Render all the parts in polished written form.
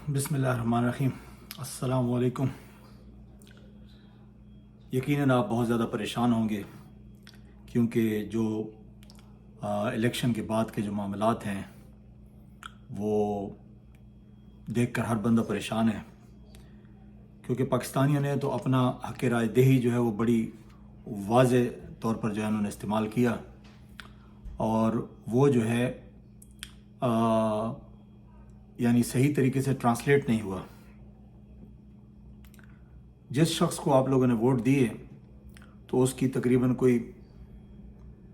بسم اللہ الرحمن الرحیم۔ السلام علیکم۔ یقیناً آپ بہت زیادہ پریشان ہوں گے کیونکہ جو الیکشن کے بعد کے جو معاملات ہیں وہ دیکھ کر ہر بندہ پریشان ہے، کیونکہ پاکستانیوں نے تو اپنا حق رائے دہی جو ہے وہ بڑی واضح طور پر جو ہے انہوں نے استعمال کیا، اور وہ جو ہے یعنی صحیح طریقے سے ٹرانسلیٹ نہیں ہوا۔ جس شخص کو آپ لوگوں نے ووٹ دیے تو اس کی تقریباً کوئی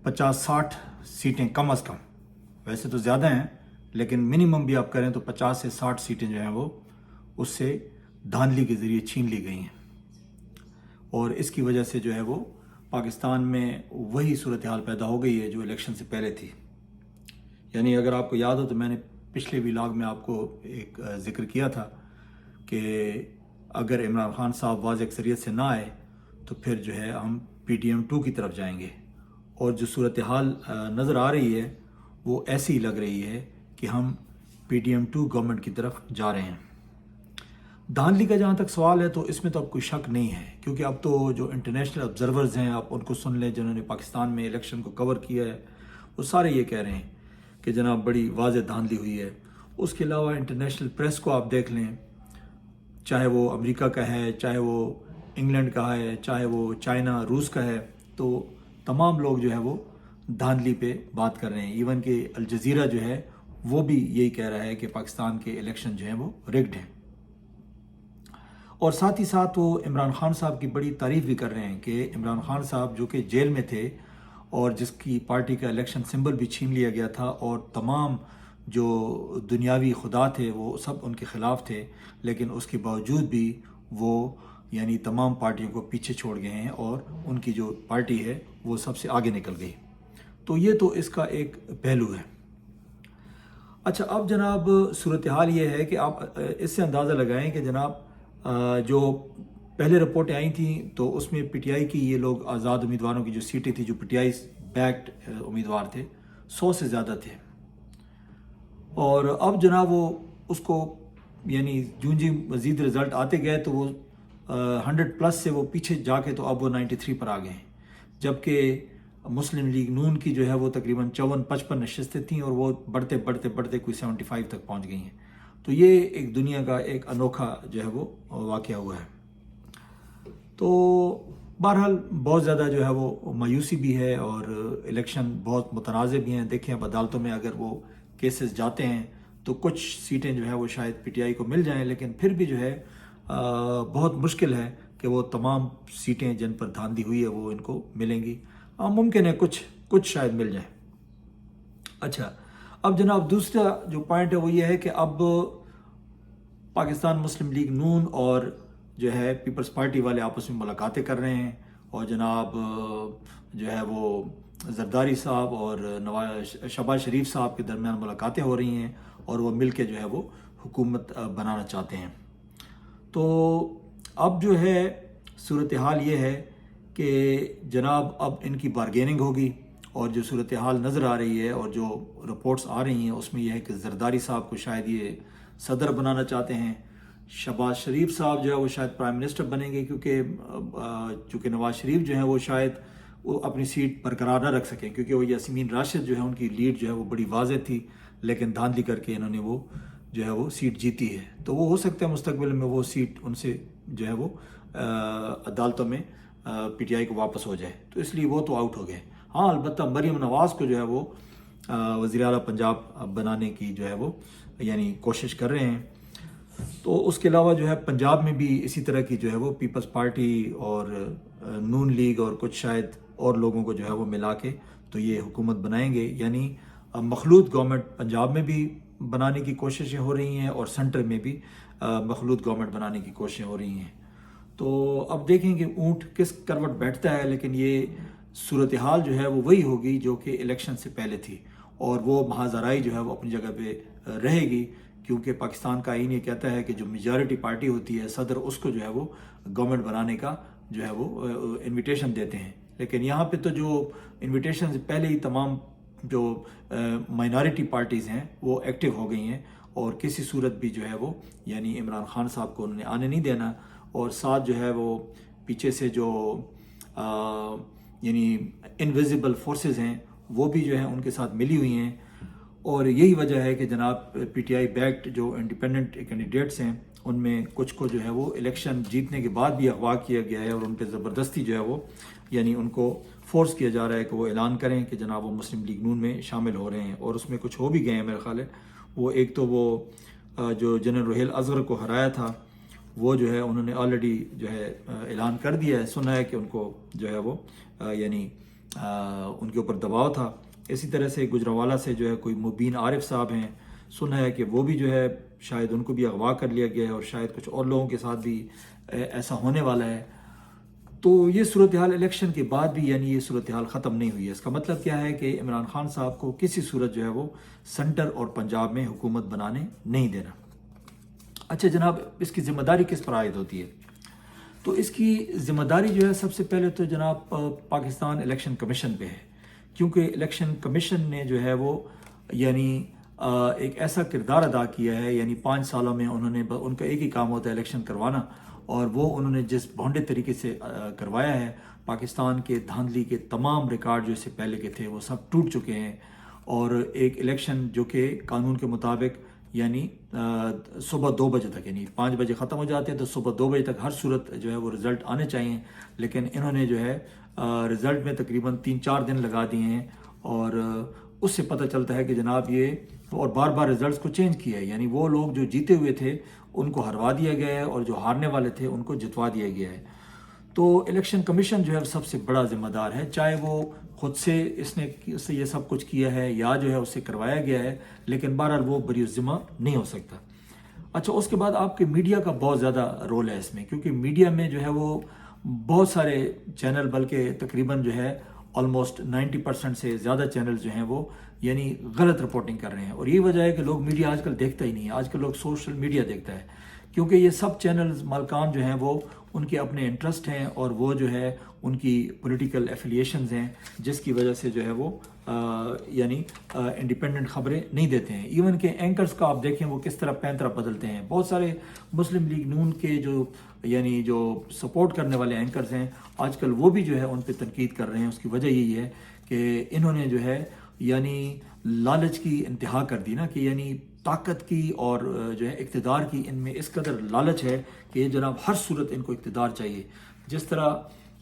50-60 سیٹیں کم از کم، ویسے تو زیادہ ہیں لیکن منیمم بھی آپ کریں تو 50 سے 60 سیٹیں جو ہیں وہ اس سے دھاندلی کے ذریعے چھین لی گئی ہیں، اور اس کی وجہ سے جو ہے وہ پاکستان میں وہی صورتحال پیدا ہو گئی ہے جو الیکشن سے پہلے تھی۔ یعنی اگر آپ کو یاد ہو تو میں نے پچھلے ولاگ میں آپ کو ایک ذکر کیا تھا کہ اگر عمران خان صاحب واضح اکثریت سے نہ آئے تو پھر جو ہے ہم PTM-2 کی طرف جائیں گے، اور جو صورتحال نظر آ رہی ہے وہ ایسی لگ رہی ہے کہ ہم PTM-2 گورنمنٹ کی طرف جا رہے ہیں۔ دھاندلی کا جہاں تک سوال ہے تو اس میں تو اب کوئی شک نہیں ہے، کیونکہ اب تو جو انٹرنیشنل آبزرورز ہیں آپ ان کو سن لیں جنہوں نے پاکستان میں الیکشن کو کور کیا ہے، وہ سارے یہ کہہ رہے ہیں کہ جناب بڑی واضح دھاندلی ہوئی ہے۔ اس کے علاوہ انٹرنیشنل پریس کو آپ دیکھ لیں، چاہے وہ امریکہ کا ہے، چاہے وہ انگلینڈ کا ہے، چاہے وہ چائنا روس کا ہے، تو تمام لوگ جو ہے وہ دھاندلی پہ بات کر رہے ہیں۔ ایون کہ الجزیرہ جو ہے وہ بھی یہی کہہ رہا ہے کہ پاکستان کے الیکشن جو ہیں وہ رگڈ ہیں، اور ساتھ ہی ساتھ وہ عمران خان صاحب کی بڑی تعریف بھی کر رہے ہیں کہ عمران خان صاحب جو کہ جیل میں تھے اور جس کی پارٹی کا الیکشن سمبل بھی چھین لیا گیا تھا، اور تمام جو دنیاوی خدا تھے وہ سب ان کے خلاف تھے، لیکن اس کے باوجود بھی وہ یعنی تمام پارٹیوں کو پیچھے چھوڑ گئے ہیں اور ان کی جو پارٹی ہے وہ سب سے آگے نکل گئی۔ تو یہ تو اس کا ایک پہلو ہے۔ اچھا، اب جناب صورتحال یہ ہے کہ آپ اس سے اندازہ لگائیں کہ جناب جو پہلے رپورٹیں آئی تھیں تو اس میں PTI کی یہ لوگ آزاد امیدواروں کی جو سیٹیں تھیں جو PTI بیکڈ امیدوار تھے 100 سے زیادہ تھے، اور اب جناب وہ اس کو یعنی جوں مزید رزلٹ آتے گئے تو وہ 100+ سے وہ پیچھے جا کے تو اب وہ 93 پر آ گئے ہیں، جبکہ مسلم لیگ نون کی جو ہے وہ تقریباً 54-55 نشستیں تھیں اور وہ بڑھتے بڑھتے بڑھتے کوئی 75 تک پہنچ گئی ہیں۔ تو یہ ایک دنیا کا ایک انوکھا جو ہے وہ واقعہ ہوا ہے۔ تو بہرحال بہت زیادہ جو ہے وہ مایوسی بھی ہے، اور الیکشن بہت متنازع بھی ہیں۔ دیکھیں اب عدالتوں میں اگر وہ کیسز جاتے ہیں تو کچھ سیٹیں جو ہے وہ شاید PTI کو مل جائیں، لیکن پھر بھی جو ہے بہت مشکل ہے کہ وہ تمام سیٹیں جن پر دھاندلی ہوئی ہے وہ ان کو ملیں گی۔ ممکن ہے کچھ شاید مل جائیں۔ اچھا، اب جناب دوسرا جو پوائنٹ ہے وہ یہ ہے کہ اب پاکستان مسلم لیگ نون اور جو ہے پیپلز پارٹی والے آپس میں ملاقاتیں کر رہے ہیں، اور جناب جو ہے وہ زرداری صاحب اور شہباز شریف صاحب کے درمیان ملاقاتیں ہو رہی ہیں، اور وہ مل کے جو ہے وہ حکومت بنانا چاہتے ہیں۔ تو اب جو ہے صورتحال یہ ہے کہ جناب اب ان کی بارگیننگ ہوگی، اور جو صورتحال نظر آ رہی ہے اور جو رپورٹس آ رہی ہیں اس میں یہ ہے کہ زرداری صاحب کو شاید یہ صدر بنانا چاہتے ہیں، شہباز شریف صاحب جو ہے وہ شاید پرائم منسٹر بنیں گے، چونکہ نواز شریف جو ہیں وہ شاید وہ اپنی سیٹ برقرار نہ رکھ سکیں، کیونکہ وہ یاسمین راشد جو ہے ان کی لیڈ جو ہے وہ بڑی واضح تھی، لیکن دھاندلی کر کے انہوں نے وہ جو ہے وہ سیٹ جیتی ہے۔ تو وہ ہو سکتا ہے مستقبل میں وہ سیٹ ان سے جو ہے وہ عدالتوں میں PTI کو واپس ہو جائے، تو اس لیے وہ تو آؤٹ ہو گئے۔ ہاں، البتہ مریم نواز کو جو ہے وہ وزیر اعلیٰ پنجاب بنانے کی جو ہے وہ یعنی کوشش کر رہے ہیں۔ تو اس کے علاوہ جو ہے پنجاب میں بھی اسی طرح کی جو ہے وہ پیپلز پارٹی اور نون لیگ اور کچھ شاید اور لوگوں کو جو ہے وہ ملا کے تو یہ حکومت بنائیں گے، یعنی مخلوط گورنمنٹ پنجاب میں بھی بنانے کی کوششیں ہو رہی ہیں اور سینٹر میں بھی مخلوط گورنمنٹ بنانے کی کوششیں ہو رہی ہیں۔ تو اب دیکھیں کہ اونٹ کس کروٹ بیٹھتا ہے، لیکن یہ صورتحال جو ہے وہ وہی ہوگی جو کہ الیکشن سے پہلے تھی، اور وہ محاذ آرائی جو ہے وہ اپنی جگہ پہ رہے گی، کیونکہ پاکستان کا آئین یہ کہتا ہے کہ جو میجارٹی پارٹی ہوتی ہے صدر، اس کو جو ہے وہ گورنمنٹ بنانے کا جو ہے وہ انویٹیشن دیتے ہیں، لیکن یہاں پہ تو جو انویٹیشن سے پہلے ہی تمام جو مائنارٹی پارٹیز ہیں وہ ایکٹیو ہو گئی ہیں، اور کسی صورت بھی جو ہے وہ یعنی عمران خان صاحب کو انہوں نے آنے نہیں دینا، اور ساتھ جو ہے وہ پیچھے سے جو یعنی انویزیبل فورسز ہیں وہ بھی جو ہے ان کے ساتھ ملی ہوئی ہیں. اور یہی وجہ ہے کہ جناب پی ٹی آئی بیکڈ جو انڈیپینڈنٹ کینڈیڈیٹس ہیں ان میں کچھ کو جو ہے وہ الیکشن جیتنے کے بعد بھی اغوا کیا گیا ہے، اور ان پہ زبردستی جو ہے وہ یعنی ان کو فورس کیا جا رہا ہے کہ وہ اعلان کریں کہ جناب وہ مسلم لیگ نون میں شامل ہو رہے ہیں. اور اس میں کچھ ہو بھی گئے ہیں میرے خیال ہے. وہ ایک تو وہ جو جنرل روہیل اصغر کو ہرایا تھا وہ جو ہے انہوں نے آلریڈی جو ہے اعلان کر دیا ہے، سنا ہے کہ ان کو جو ہے وہ یعنی ان کے اوپر دباؤ تھا. اسی طرح سے گجرانوالہ سے جو ہے کوئی مبین عارف صاحب ہیں، سنا ہے کہ وہ بھی جو ہے شاید ان کو بھی اغوا کر لیا گیا ہے، اور شاید کچھ اور لوگوں کے ساتھ بھی ایسا ہونے والا ہے. تو یہ صورتحال الیکشن کے بعد بھی یعنی یہ صورتحال ختم نہیں ہوئی ہے. اس کا مطلب کیا ہے کہ عمران خان صاحب کو کسی صورت جو ہے وہ سینٹر اور پنجاب میں حکومت بنانے نہیں دینا. اچھا جناب، اس کی ذمہ داری کس پر عائد ہوتی ہے؟ تو اس کی ذمہ داری جو ہے سب سے پہلے تو جناب پاکستان الیکشن کمیشن پہ ہے، کیونکہ الیکشن کمیشن نے جو ہے وہ یعنی ایک ایسا کردار ادا کیا ہے. یعنی 5 سالوں میں انہوں نے ان کا ایک ہی کام ہوتا ہے الیکشن کروانا، اور وہ انہوں نے جس بھونڈے طریقے سے کروایا ہے، پاکستان کے دھاندلی کے تمام ریکارڈ جو اس سے پہلے کے تھے وہ سب ٹوٹ چکے ہیں. اور ایک الیکشن جو کہ قانون کے مطابق یعنی صبح 2 بجے تک، یعنی 5 بجے ختم ہو جاتے ہیں تو صبح 2 بجے تک ہر صورت جو ہے وہ رزلٹ آنے چاہیے، لیکن انہوں نے جو ہے رزلٹ میں تقریباً 3-4 دن لگا دیے ہیں. اور اس سے پتہ چلتا ہے کہ جناب یہ اور بار بار رزلٹس کو چینج کیا ہے. یعنی وہ لوگ جو جیتے ہوئے تھے ان کو ہروا دیا گیا ہے، اور جو ہارنے والے تھے ان کو جتوا دیا گیا ہے. تو الیکشن کمیشن جو ہے سب سے بڑا ذمہ دار ہے، چاہے وہ خود سے اس نے یہ سب کچھ کیا ہے یا جو ہے اس سے کروایا گیا ہے، لیکن بہرحال وہ بری ذمہ نہیں ہو سکتا. اچھا، اس کے بعد آپ کے میڈیا کا بہت زیادہ رول ہے اس میں، کیونکہ میڈیا میں جو ہے وہ بہت سارے چینل، بلکہ تقریباً جو ہے آلموسٹ 90% سے زیادہ چینل جو ہیں وہ یعنی غلط رپورٹنگ کر رہے ہیں. اور یہ وجہ ہے کہ لوگ میڈیا آج کل دیکھتا ہی نہیں ہے، آج کل لوگ سوشل میڈیا دیکھتا ہے، کیونکہ یہ سب چینلز مالکان جو ہیں وہ ان کے اپنے انٹرسٹ ہیں، اور وہ جو ہے ان کی پولیٹیکل ایفیلیشنز ہیں، جس کی وجہ سے جو ہے وہ یعنی انڈیپینڈنٹ خبریں نہیں دیتے ہیں. ایون کہ اینکرز کا آپ دیکھیں وہ کس طرح پینطرہ بدلتے ہیں. بہت سارے مسلم لیگ نون کے جو سپورٹ کرنے والے اینکرز ہیں آج کل وہ بھی جو ہے ان پہ تنقید کر رہے ہیں. اس کی وجہ یہی ہے کہ انہوں نے جو ہے یعنی لالچ کی انتہا کر دی نا، کہ یعنی طاقت کی اور جو ہے اقتدار کی ان میں اس قدر لالچ ہے کہ جناب ہر صورت ان کو اقتدار چاہیے. جس طرح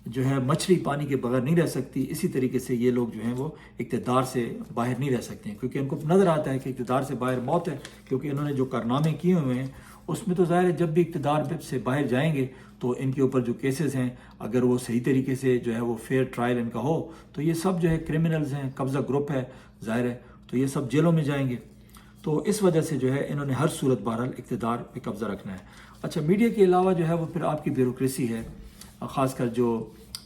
جو ہے مچھلی پانی کے بغیر نہیں رہ سکتی، اسی طریقے سے یہ لوگ جو ہیں وہ اقتدار سے باہر نہیں رہ سکتے ہیں، کیونکہ ان کو نظر آتا ہے کہ اقتدار سے باہر موت ہے. کیونکہ انہوں نے جو کارنامے کیے ہوئے ہیں اس میں تو ظاہر ہے جب بھی اقتدار سے باہر جائیں گے تو ان کے اوپر جو کیسز ہیں اگر وہ صحیح طریقے سے جو ہے وہ فیئر ٹرائل ان کا ہو تو یہ سب جو ہے کرمنلز ہیں، قبضہ گروپ ہے ظاہر ہے، تو یہ سب جیلوں میں جائیں گے. تو اس وجہ سے جو ہے انہوں نے ہر صورت بہرحال اقتدار پہ قبضہ رکھنا ہے. اچھا، میڈیا کے علاوہ جو ہے وہ پھر آپ کی بیوروکریسی ہے، خاص کر جو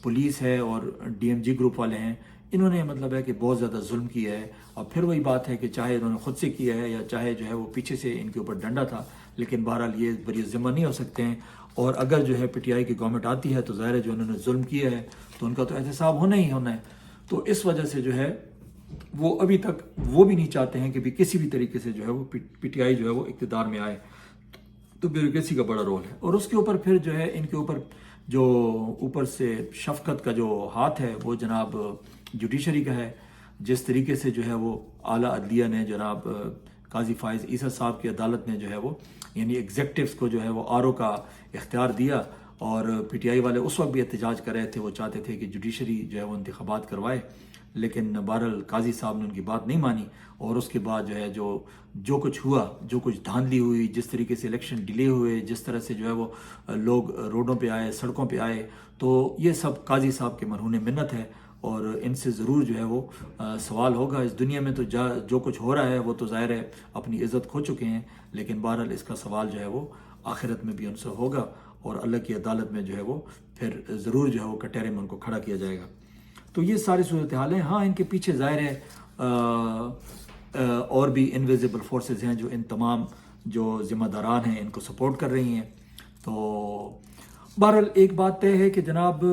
پولیس ہے اور ڈی ایم جی گروپ والے ہیں، انہوں نے مطلب ہے کہ بہت زیادہ ظلم کیا ہے. اور پھر وہی بات ہے کہ چاہے انہوں نے خود سے کیا ہے یا چاہے جو ہے وہ پیچھے سے ان کے اوپر ڈنڈا تھا، لیکن بہرحال یہ بری ذمہ نہیں ہو سکتے ہیں. اور اگر جو ہے پی ٹی آئی کی گورنمنٹ آتی ہے تو ظاہر ہے جو انہوں نے ظلم کیا ہے تو ان کا تو احتساب ہونا ہی ہونا ہے. تو اس وجہ سے جو ہے وہ ابھی تک وہ بھی نہیں چاہتے ہیں کہ بھی کسی بھی طریقے سے جو ہے وہ پی ٹی آئی جو ہے وہ اقتدار میں آئے. تو بیوروکریسی کا بڑا رول ہے. اور اس کے اوپر پھر جو ہے ان کے اوپر جو اوپر سے شفقت کا جو ہاتھ ہے وہ جناب جوڈیشری کا ہے. جس طریقے سے جو ہے وہ اعلیٰ عدلیہ نے جناب قاضی فائز عیسیٰ صاحب کی عدالت نے جو ہے وہ یعنی ایگزیکٹوز کو جو ہے وہ آر او کا اختیار دیا. اور پی ٹی آئی والے اس وقت بھی احتجاج کر رہے تھے، وہ چاہتے تھے کہ جوڈیشری جو ہے وہ انتخابات کروائے، لیکن بہرحال قاضی صاحب نے ان کی بات نہیں مانی. اور اس کے بعد جو ہے جو کچھ ہوا، جو کچھ دھاندلی ہوئی، جس طریقے سے الیکشن ڈیلے ہوئے، جس طرح سے جو ہے وہ لوگ روڈوں پہ آئے، سڑکوں پہ آئے، تو یہ سب قاضی صاحب کے مرہون منت ہے. اور ان سے ضرور جو ہے وہ سوال ہوگا. اس دنیا میں تو جو کچھ ہو رہا ہے وہ تو ظاہر ہے اپنی عزت کھو چکے ہیں، لیکن بہرحال اس کا سوال جو ہے وہ آخرت میں بھی ان سے ہوگا، اور اللہ کی عدالت میں جو ہے وہ پھر ضرور جو ہے وہ کٹہرے میں ان کو کھڑا کیا جائے گا. تو یہ ساری صورتحال ہیں. ہاں، ان کے پیچھے ظاہر ہے اور بھی انویزیبل فورسز ہیں جو ان تمام جو ذمہ داران ہیں ان کو سپورٹ کر رہی ہیں. تو بہرحال ایک بات طے ہے کہ جناب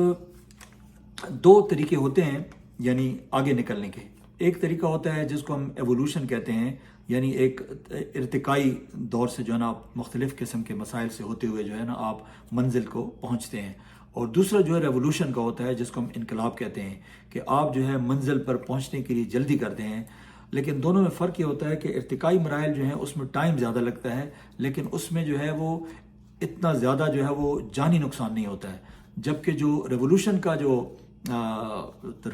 2 طریقے ہوتے ہیں یعنی آگے نکلنے کے. ایک طریقہ ہوتا ہے جس کو ہم ایوولوشن کہتے ہیں، یعنی ایک ارتقائی دور سے جو ہے نا آپ مختلف قسم کے مسائل سے ہوتے ہوئے جو ہے نا آپ منزل کو پہنچتے ہیں، اور دوسرا جو ہے ریولوشن کا ہوتا ہے جس کو ہم انقلاب کہتے ہیں کہ آپ جو ہے منزل پر پہنچنے کے لیے جلدی کرتے ہیں۔ لیکن دونوں میں فرق یہ ہوتا ہے کہ ارتقائی مراحل جو ہیں اس میں ٹائم زیادہ لگتا ہے، لیکن اس میں جو ہے وہ اتنا زیادہ جو ہے وہ جانی نقصان نہیں ہوتا ہے، جبکہ جو ریولوشن کا جو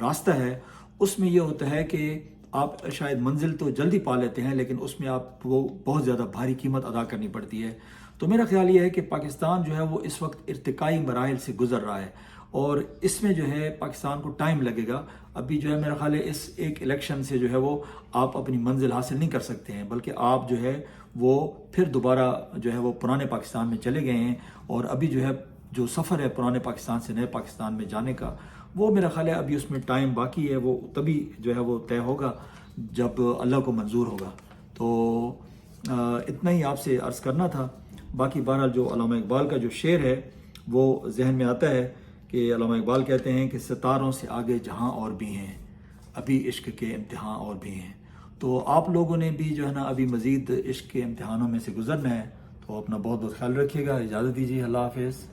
راستہ ہے اس میں یہ ہوتا ہے کہ آپ شاید منزل تو جلدی پا لیتے ہیں لیکن اس میں آپ کو بہت زیادہ بھاری قیمت ادا کرنی پڑتی ہے۔ تو میرا خیال یہ ہے کہ پاکستان جو ہے وہ اس وقت ارتقائی مراحل سے گزر رہا ہے، اور اس میں جو ہے پاکستان کو ٹائم لگے گا۔ ابھی جو ہے میرا خیال ہے اس ایک الیکشن سے جو ہے وہ آپ اپنی منزل حاصل نہیں کر سکتے ہیں، بلکہ آپ جو ہے وہ پھر دوبارہ جو ہے وہ پرانے پاکستان میں چلے گئے ہیں، اور ابھی جو ہے جو سفر ہے پرانے پاکستان سے نئے پاکستان میں جانے کا، وہ میرا خیال ہے ابھی اس میں ٹائم باقی ہے، وہ تبھی جو ہے وہ طے ہوگا جب اللہ کو منظور ہوگا۔ تو اتنا ہی آپ سے عرض کرنا تھا۔ باقی بہرحال جو علامہ اقبال کا جو شعر ہے وہ ذہن میں آتا ہے کہ علامہ اقبال کہتے ہیں کہ ستاروں سے آگے جہاں اور بھی ہیں، ابھی عشق کے امتحان اور بھی ہیں۔ تو آپ لوگوں نے بھی جو ہے نا ابھی مزید عشق کے امتحانوں میں سے گزرنا ہے، تو اپنا بہت بہت خیال رکھیے گا۔ اجازت دیجیے، اللہ حافظ۔